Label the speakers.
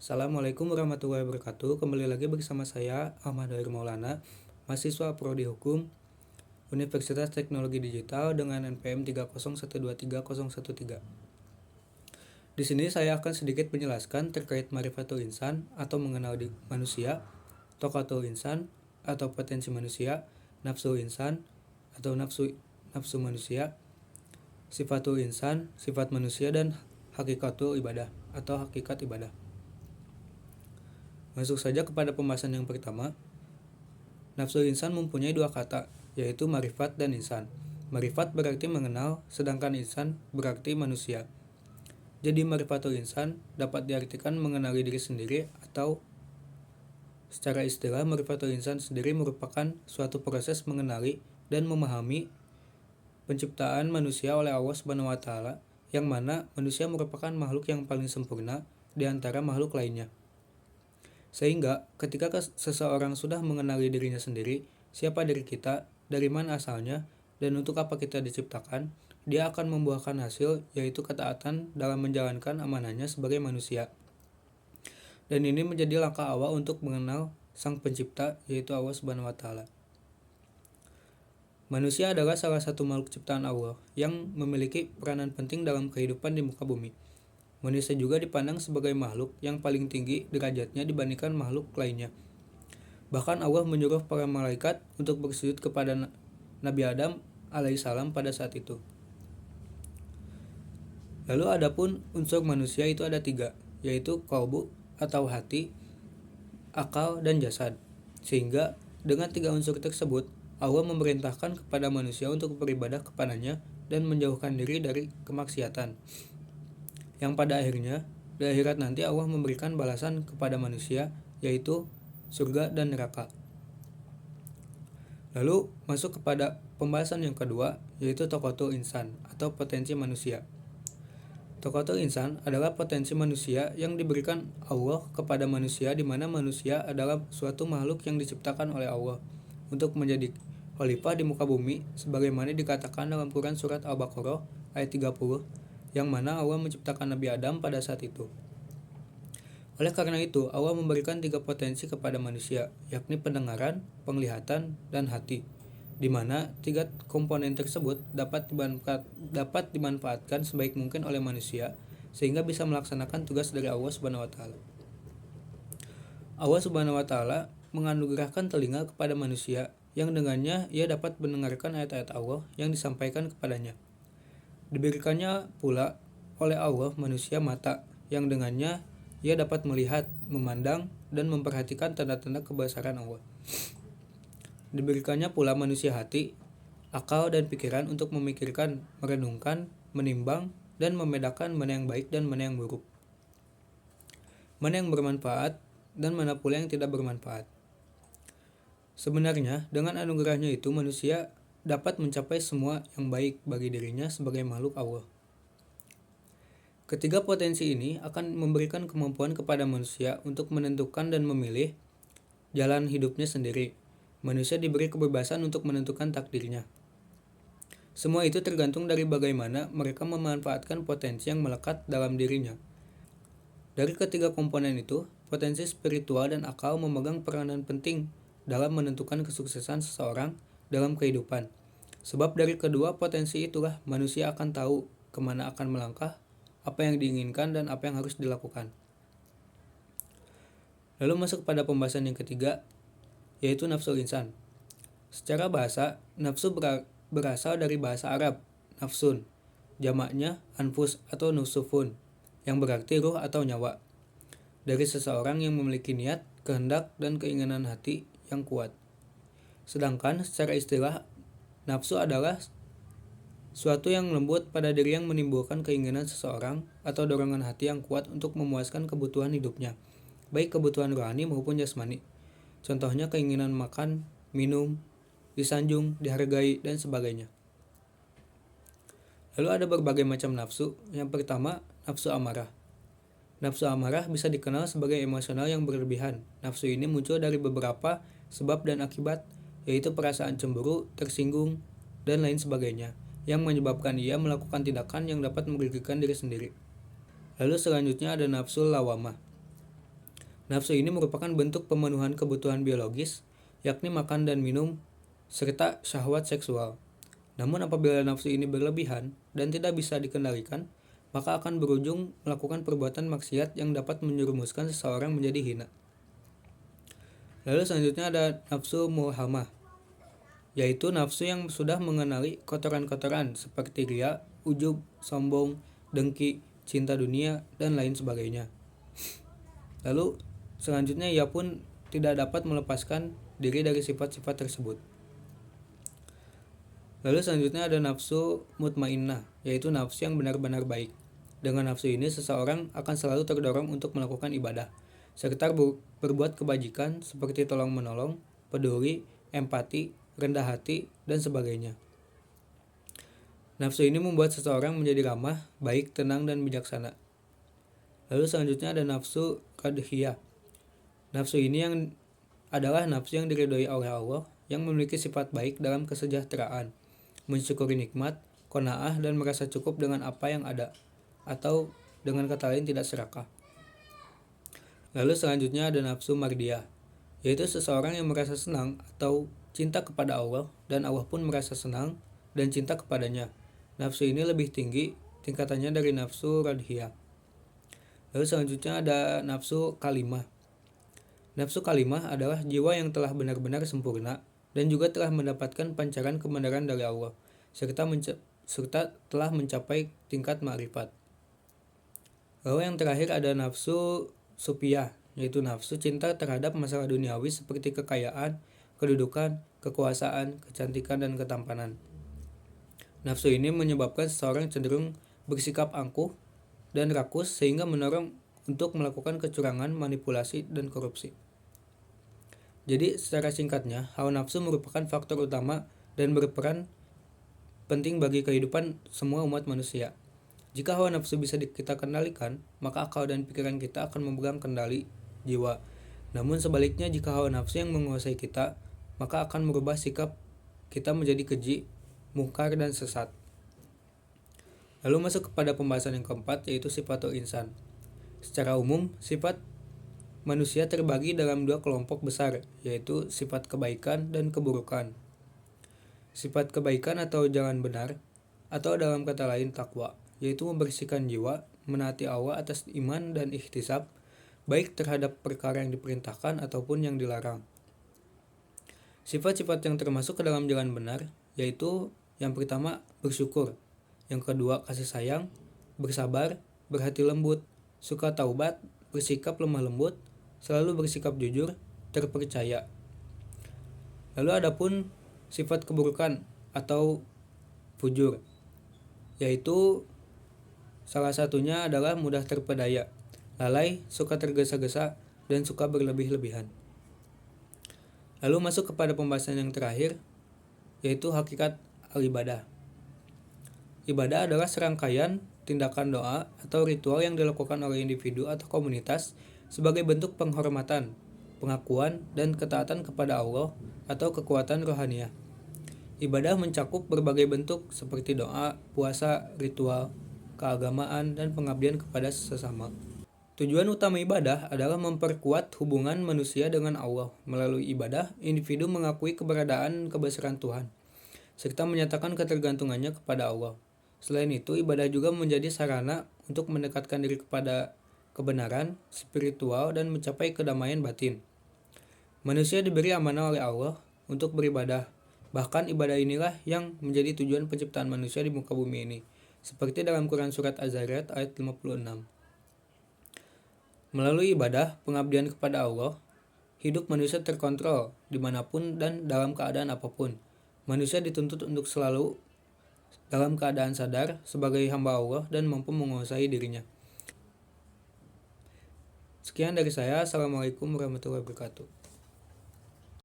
Speaker 1: Assalamualaikum warahmatullahi wabarakatuh. Kembali lagi bersama saya Ahmad Hoir Maulana, mahasiswa Prodi Hukum Universitas Teknologi Digital dengan NPM 301230113. Di sini saya akan sedikit menjelaskan terkait Ma'rifatul Insan atau mengenal manusia, Thoqatul Insan atau potensi manusia, Nafsu Insan atau nafsu manusia, Sifatul Insan, sifat manusia, dan Hakikatul Ibadah atau hakikat ibadah. Masuk saja kepada pembahasan yang pertama. Nafsu insan mempunyai dua kata, yaitu ma'rifat dan insan. Ma'rifat berarti mengenal, sedangkan insan berarti manusia. Jadi ma'rifatul insan dapat diartikan mengenali diri sendiri, atau secara istilah ma'rifatul insan sendiri merupakan suatu proses mengenali dan memahami penciptaan manusia oleh Allah Subhanahu wa taala, yang mana manusia merupakan makhluk yang paling sempurna di antara makhluk lainnya. Sehingga ketika seseorang sudah mengenali dirinya sendiri, siapa diri kita, dari mana asalnya, dan untuk apa kita diciptakan, dia akan membuahkan hasil, yaitu ketaatan dalam menjalankan amanahnya sebagai manusia. Dan ini menjadi langkah awal untuk mengenal Sang Pencipta, yaitu Allah Subhanahu wa taala. Manusia adalah salah satu makhluk ciptaan Allah yang memiliki peranan penting dalam kehidupan di muka bumi. Manusia juga dipandang sebagai makhluk yang paling tinggi derajatnya dibandingkan makhluk lainnya. Bahkan Allah menyuruh para malaikat untuk bersujud kepada Nabi Adam alaihissalam pada saat itu. Lalu adapun unsur manusia itu ada 3, yaitu qalbu atau hati, akal, dan jasad. Sehingga dengan 3 unsur tersebut, Allah memerintahkan kepada manusia untuk beribadah kepadanya dan menjauhkan diri dari kemaksiatan. Yang pada akhirnya, di akhirat nanti Allah memberikan balasan kepada manusia, yaitu surga dan neraka. Lalu masuk kepada pembahasan yang kedua, yaitu Thoqatul Insan atau potensi manusia. Thoqatul Insan adalah potensi manusia yang diberikan Allah kepada manusia, di mana manusia adalah suatu makhluk yang diciptakan oleh Allah untuk menjadi khalifah di muka bumi, sebagaimana dikatakan dalam Quran surat Al-Baqarah ayat 30, yang mana Allah menciptakan Nabi Adam pada saat itu. Oleh karena itu, Allah memberikan 3 potensi kepada manusia, yakni pendengaran, penglihatan, dan hati, di mana 3 komponen tersebut dapat dimanfaatkan sebaik mungkin oleh manusia, sehingga bisa melaksanakan tugas dari Allah Subhanahu wa taala. Allah Subhanahu wa taala menganugerahkan telinga kepada manusia, yang dengannya ia dapat mendengarkan ayat-ayat Allah yang disampaikan kepadanya. Diberikannya pula oleh Allah manusia mata, yang dengannya ia dapat melihat, memandang, dan memperhatikan tanda-tanda kebesaran Allah. Diberikannya pula manusia hati, akal, dan pikiran untuk memikirkan, merenungkan, menimbang, dan membedakan mana yang baik dan mana yang buruk, mana yang bermanfaat, dan mana pula yang tidak bermanfaat. Sebenarnya, dengan anugerahnya itu manusia dapat mencapai semua yang baik bagi dirinya sebagai makhluk Allah. Ketiga potensi ini akan memberikan kemampuan kepada manusia untuk menentukan dan memilih jalan hidupnya sendiri. Manusia diberi kebebasan untuk menentukan takdirnya. Semua itu tergantung dari bagaimana mereka memanfaatkan potensi yang melekat dalam dirinya. Dari ketiga komponen itu, potensi spiritual dan akal memegang peranan penting dalam menentukan kesuksesan seseorang dalam kehidupan. Sebab dari kedua potensi itulah manusia akan tahu kemana akan melangkah, apa yang diinginkan, dan apa yang harus dilakukan. Lalu masuk pada pembahasan yang ketiga, yaitu nafsu insan. Secara bahasa, nafsu berasal dari bahasa Arab, nafsun, jamaknya anfus atau nusufun, yang berarti ruh atau nyawa, dari seseorang yang memiliki niat, kehendak, dan keinginan hati yang kuat. Sedangkan secara istilah, nafsu adalah suatu yang lembut pada diri yang menimbulkan keinginan seseorang atau dorongan hati yang kuat untuk memuaskan kebutuhan hidupnya, baik kebutuhan rohani maupun jasmani. Contohnya keinginan makan, minum, disanjung, dihargai, dan sebagainya. Lalu ada berbagai macam nafsu. Yang pertama, nafsu amarah. Nafsu amarah bisa dikenal sebagai emosional yang berlebihan. Nafsu ini muncul dari beberapa sebab dan akibat, yaitu perasaan cemburu, tersinggung, dan lain sebagainya, yang menyebabkan ia melakukan tindakan yang dapat merugikan diri sendiri. Lalu selanjutnya ada nafsu lawamah. Nafsu ini merupakan bentuk pemenuhan kebutuhan biologis, yakni makan dan minum, serta syahwat seksual. Namun apabila nafsu ini berlebihan dan tidak bisa dikendalikan, maka akan berujung melakukan perbuatan maksiat yang dapat menjerumuskan seseorang menjadi hina. Lalu selanjutnya ada nafsu mulhamah, yaitu nafsu yang sudah mengenali kotoran-kotoran seperti ria, ujub, sombong, dengki, cinta dunia, dan lain sebagainya. Lalu selanjutnya ia pun tidak dapat melepaskan diri dari sifat-sifat tersebut. Lalu selanjutnya ada nafsu mutmainnah, yaitu nafsu yang benar-benar baik. Dengan nafsu ini seseorang akan selalu terdorong untuk melakukan ibadah, serta berbuat kebajikan seperti tolong-menolong, peduli, empati, rendah hati, dan sebagainya. Nafsu ini membuat seseorang menjadi ramah, baik, tenang, dan bijaksana. Lalu selanjutnya ada nafsu qadhiyah. Nafsu ini adalah nafsu yang diridhoi oleh Allah, yang memiliki sifat baik dalam kesejahteraan, mensyukuri nikmat, qanaah, dan merasa cukup dengan apa yang ada, atau dengan kata lain tidak serakah. Lalu selanjutnya ada nafsu mardiyah, yaitu seseorang yang merasa senang atau cinta kepada Allah, dan Allah pun merasa senang dan cinta kepadanya. Nafsu ini lebih tinggi tingkatannya dari nafsu radhiyah. Lalu selanjutnya ada nafsu kalimah. Nafsu kalimah adalah jiwa yang telah benar-benar sempurna dan juga telah mendapatkan pancaran kebenaran dari Allah, serta telah mencapai tingkat ma'rifat. Lalu yang terakhir ada nafsu supiyah, yaitu nafsu cinta terhadap masalah duniawi seperti kekayaan, kedudukan, kekuasaan, kecantikan, dan ketampanan. Nafsu ini menyebabkan seseorang cenderung bersikap angkuh dan rakus sehingga mendorong untuk melakukan kecurangan, manipulasi, dan korupsi. Jadi secara singkatnya, hawa nafsu merupakan faktor utama dan berperan penting bagi kehidupan semua umat manusia. Jika hawa nafsu bisa kita kendalikan, maka akal dan pikiran kita akan memegang kendali jiwa. Namun sebaliknya, jika hawa nafsu yang menguasai kita, maka akan merubah sikap kita menjadi keji, mungkar, dan sesat. Lalu masuk kepada pembahasan yang keempat, yaitu sifatul insan. Secara umum, sifat manusia terbagi dalam dua kelompok besar, yaitu sifat kebaikan dan keburukan. Sifat kebaikan atau jalan benar, atau dalam kata lain takwa, yaitu membersihkan jiwa, menaati Allah atas iman dan ihtisab, baik terhadap perkara yang diperintahkan ataupun yang dilarang. Sifat-sifat yang termasuk ke dalam jalan benar, yaitu yang pertama bersyukur, yang kedua kasih sayang, bersabar, berhati lembut, suka taubat, bersikap lemah lembut, selalu bersikap jujur, terpercaya. Lalu adapun sifat keburukan atau fujur, yaitu salah satunya adalah mudah terpedaya, lalai, suka tergesa-gesa, dan suka berlebih-lebihan. Lalu masuk kepada pembahasan yang terakhir, yaitu hakikat al-ibadah. Ibadah adalah serangkaian tindakan doa atau ritual yang dilakukan oleh individu atau komunitas sebagai bentuk penghormatan, pengakuan, dan ketaatan kepada Allah atau kekuatan rohaniah. Ibadah mencakup berbagai bentuk seperti doa, puasa, ritual, keagamaan, dan pengabdian kepada sesama. Tujuan utama ibadah adalah memperkuat hubungan manusia dengan Allah. Melalui ibadah, individu mengakui keberadaan kebesaran Tuhan, serta menyatakan ketergantungannya kepada Allah. Selain itu, ibadah juga menjadi sarana untuk mendekatkan diri kepada kebenaran, spiritual, dan mencapai kedamaian batin. Manusia diberi amanah oleh Allah untuk beribadah. Bahkan ibadah inilah yang menjadi tujuan penciptaan manusia di muka bumi ini. Seperti dalam Quran Surat Az-Zariyat ayat 56. Melalui ibadah, pengabdian kepada Allah, hidup manusia terkontrol dimanapun dan dalam keadaan apapun. Manusia dituntut untuk selalu dalam keadaan sadar sebagai hamba Allah dan mampu menguasai dirinya. Sekian dari saya. Assalamualaikum warahmatullahi wabarakatuh.